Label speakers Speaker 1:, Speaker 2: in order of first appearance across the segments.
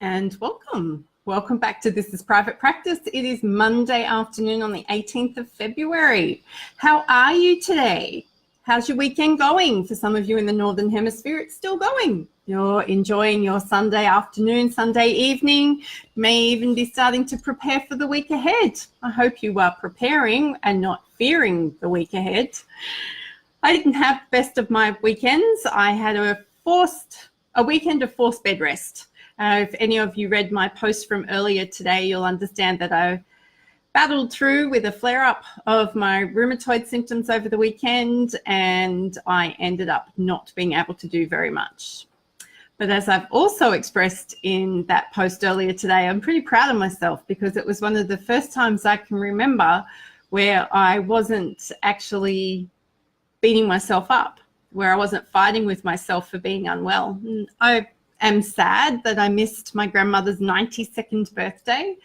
Speaker 1: and welcome. Welcome back to This is Private Practice. It is Monday afternoon on the 18th of February. How are you today? How's your weekend going? For some of you in the Northern Hemisphere, it's still going. You're enjoying your Sunday afternoon, Sunday evening, may even be starting to prepare for the week ahead. I hope you are preparing and not fearing the week ahead. I didn't have the best of my weekends. I had a weekend of forced bed rest. If any of you read my post from earlier today, you'll understand that I battled through with a flare-up of my rheumatoid symptoms over the weekend, and I ended up not being able to do very much. But as I've also expressed in that post earlier today, I'm pretty proud of myself because it was one of the first times I can remember where I wasn't actually beating myself up, where I wasn't fighting with myself for being unwell. I am sad that I missed my grandmother's 92nd birthday,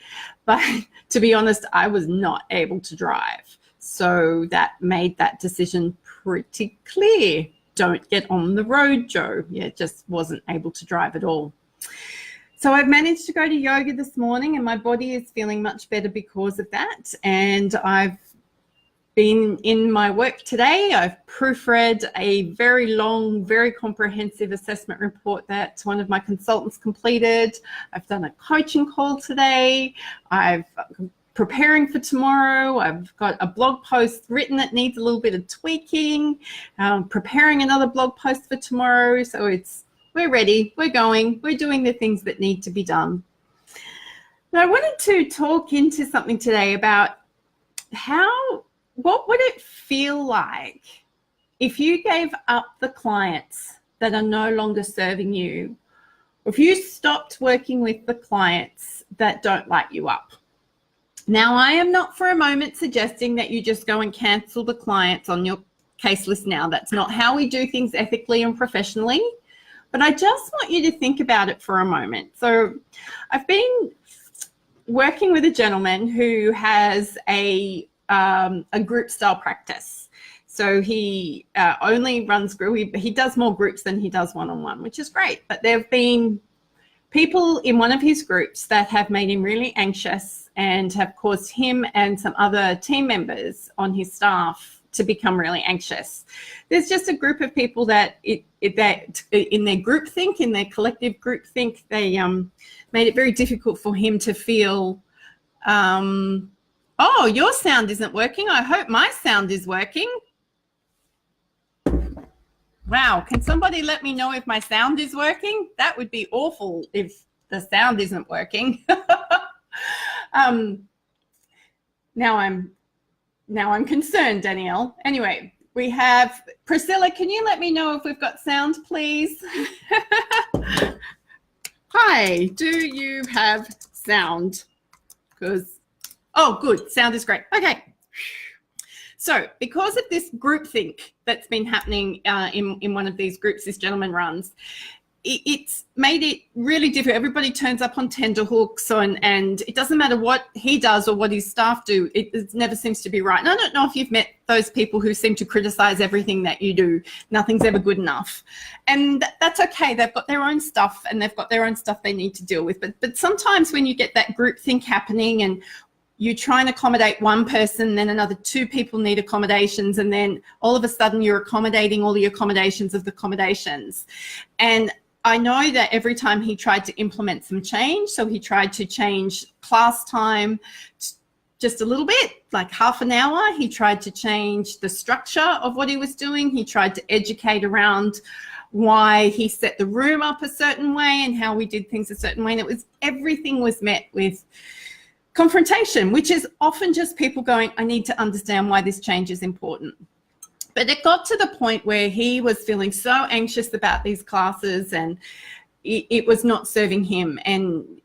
Speaker 1: but to be honest, I was not able to drive. So that made that decision pretty clear. Don't get on the road, Joe. Yeah, just wasn't able to drive at all. So I've managed to go to yoga this morning and my body is feeling much better because of that. And I've been in my work today. I've proofread a very long, very comprehensive assessment report that one of my consultants completed. I've done a coaching call today. I'm preparing for tomorrow. I've got a blog post written that needs a little bit of tweaking. Preparing another blog post for tomorrow. So we're ready, we're going, we're doing the things that need to be done. Now I wanted to talk into something today about what would it feel like if you gave up the clients that are no longer serving you, or if you stopped working with the clients that don't light you up? Now, I am not for a moment suggesting that you just go and cancel the clients on your case list now. That's not how we do things ethically and professionally, but I just want you to think about it for a moment. So I've been working with a gentleman who has a group style practice. So he only runs group. He does more groups than he does one-on-one, which is great. But there have been people in one of his groups that have made him really anxious and have caused him and some other team members on his staff to become really anxious. There's just a group of people that in their groupthink, in their collective groupthink, they made it very difficult for him to feel oh, your sound isn't working. I hope my sound is working. Wow, can somebody let me know if my sound is working? That would be awful if the sound isn't working. Now I'm concerned, Danielle. Anyway, we have Priscilla. Can you let me know if we've got sound, please? Hi, do you have sound? Oh, good. Sound is great. Okay. So because of this groupthink that's been happening in one of these groups this gentleman runs, it's made it really difficult. Everybody turns up on tenterhooks and it doesn't matter what he does or what his staff do. It never seems to be right. And I don't know if you've met those people who seem to criticize everything that you do. Nothing's ever good enough. And that's okay. They've got their own stuff and they've got their own stuff they need to deal with. But sometimes when you get that groupthink happening and you try and accommodate one person, then another two people need accommodations, and then all of a sudden you're accommodating all the accommodations of the accommodations. And I know that every time he tried to implement some change, so he tried to change class time just a little bit, like half an hour. He tried to change the structure of what he was doing. He tried to educate around why he set the room up a certain way and how we did things a certain way. And everything was met with confrontation, which is often just people going, I need to understand why this change is important. But it got to the point where he was feeling so anxious about these classes and it was not serving him. And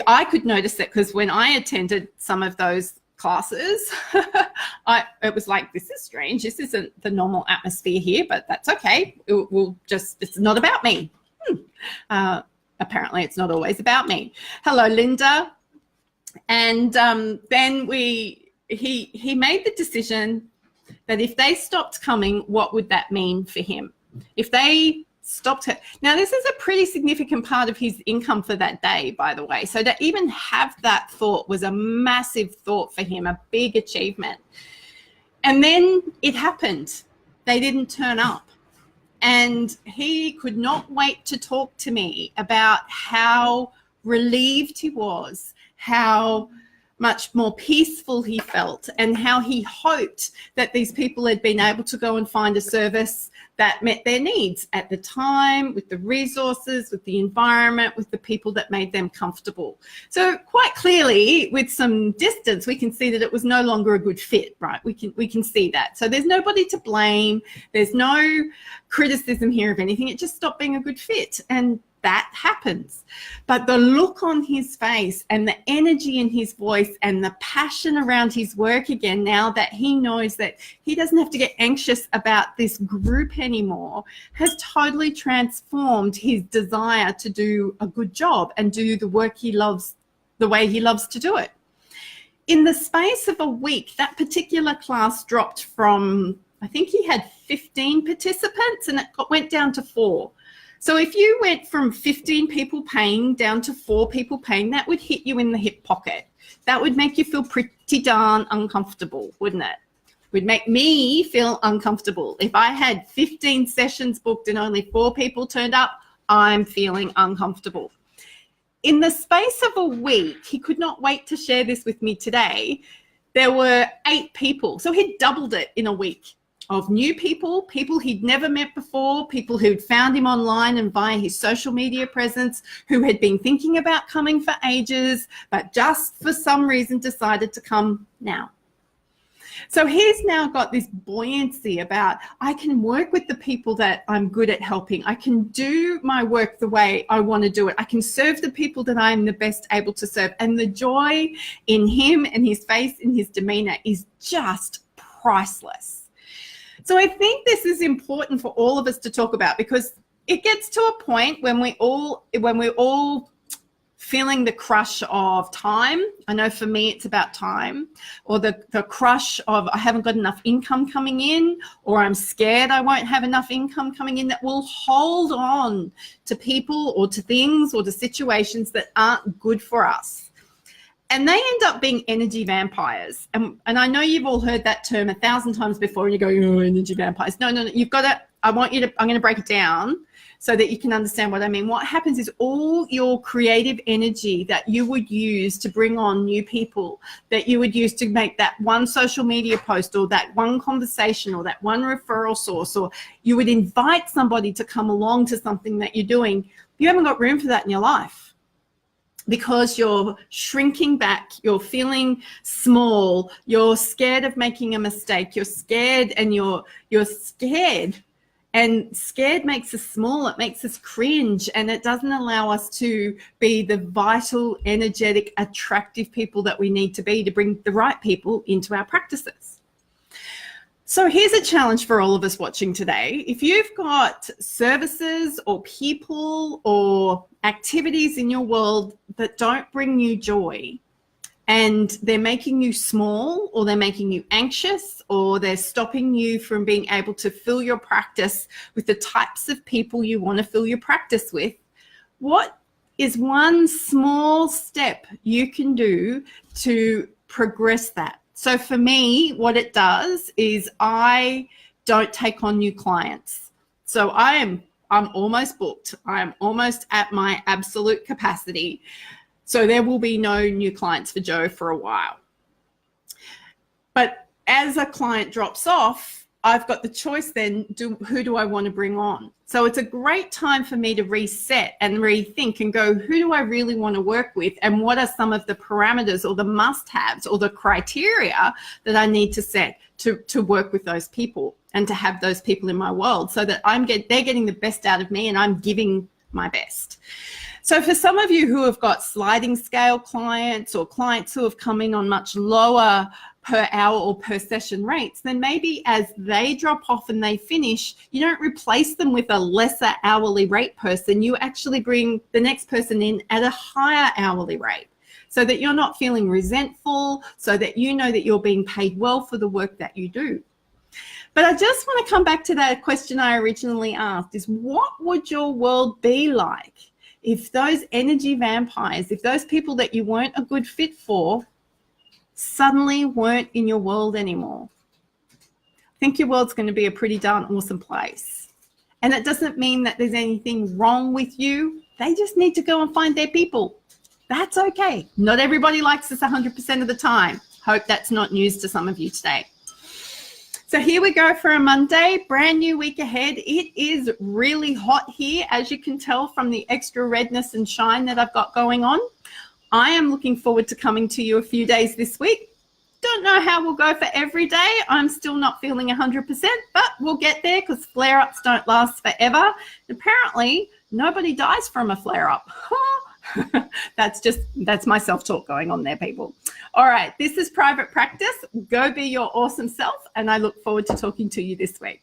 Speaker 1: I could notice that because when I attended some of those classes, it was like, this is strange. This isn't the normal atmosphere here, but that's okay. It's not about me. Apparently it's not always about me. Hello, Linda. And then he made the decision that if they stopped coming, what would that mean for him? If they stopped it. Now, this is a pretty significant part of his income for that day, by the way. So to even have that thought was a massive thought for him, a big achievement. And then it happened. They didn't turn up. And he could not wait to talk to me about how relieved he was, how much more peaceful he felt, and how he hoped that these people had been able to go and find a service that met their needs at the time, with the resources, with the environment, with the people that made them comfortable. So quite clearly, with some distance, we can see that it was no longer a good fit, right? We can see that. So there's nobody to blame. There's no criticism here of anything. It just stopped being a good fit. And that happens. But the look on his face and the energy in his voice and the passion around his work again, now that he knows that he doesn't have to get anxious about this group anymore, has totally transformed his desire to do a good job and do the work he loves the way he loves to do it. In the space of a week, that particular class dropped from, I think he had 15 participants, and it went down to 4. So if you went from 15 people paying down to 4 people paying, that would hit you in the hip pocket. That would make you feel pretty darn uncomfortable, wouldn't it? Would make me feel uncomfortable. If I had 15 sessions booked and only 4 people turned up, I'm feeling uncomfortable. In the space of a week, he could not wait to share this with me today. There were 8 people. So he'd doubled it in a week. Of new people, people he'd never met before, people who'd found him online and via his social media presence, who had been thinking about coming for ages, but just for some reason decided to come now. So he's now got this buoyancy about, I can work with the people that I'm good at helping. I can do my work the way I want to do it. I can serve the people that I'm the best able to serve. And the joy in him and his face and his demeanor is just priceless. So I think this is important for all of us to talk about, because it gets to a point when we're all feeling the crush of time. I know for me it's about time, or the crush of I haven't got enough income coming in, or I'm scared I won't have enough income coming in, that will hold on to people or to things or to situations that aren't good for us. And they end up being energy vampires. And I know you've all heard that term 1,000 times before, and you go, oh, energy vampires. No, you've got to, I'm going to break it down so that you can understand what I mean. What happens is all your creative energy that you would use to bring on new people, that you would use to make that one social media post or that one conversation or that one referral source, or you would invite somebody to come along to something that you're doing, you haven't got room for that in your life. Because you're shrinking back, you're feeling small, you're scared of making a mistake, you're scared, and you're scared. And scared makes us small, it makes us cringe, and it doesn't allow us to be the vital, energetic, attractive people that we need to be to bring the right people into our practices. So here's a challenge for all of us watching today. If you've got services or people or activities in your world that don't bring you joy, and they're making you small, or they're making you anxious, or they're stopping you from being able to fill your practice with the types of people you want to fill your practice with, what is one small step you can do to progress that? So for me, what it does is I don't take on new clients. So I'm almost booked. I'm almost at my absolute capacity. So there will be no new clients for Joe for a while. But as a client drops off, I've got the choice then, who do I want to bring on? So it's a great time for me to reset and rethink and go, who do I really want to work with? And what are some of the parameters or the must-haves or the criteria that I need to set to work with those people and to have those people in my world, so that they're getting the best out of me and I'm giving my best. So for some of you who have got sliding scale clients, or clients who have come in on much lower per hour or per session rates, then maybe as they drop off and they finish, you don't replace them with a lesser hourly rate person. You actually bring the next person in at a higher hourly rate, so that you're not feeling resentful, so that you know that you're being paid well for the work that you do. But I just want to come back to that question I originally asked, is what would your world be like if those energy vampires, if those people that you weren't a good fit for suddenly weren't in your world anymore? I think your world's going to be a pretty darn awesome place. And it doesn't mean that there's anything wrong with you. They just need to go and find their people. That's okay. Not everybody likes us 100% of the time. Hope that's not news to some of you today. So here we go for a Monday, brand new week ahead. It is really hot here, as you can tell from the extra redness and shine that I've got going on. I am looking forward to coming to you a few days this week. Don't know how we'll go for every day. I'm still not feeling 100%, but we'll get there because flare-ups don't last forever. Apparently, nobody dies from a flare-up. That's my self-talk going on there, people. All right, this is Private Practice. Go be your awesome self, and I look forward to talking to you this week.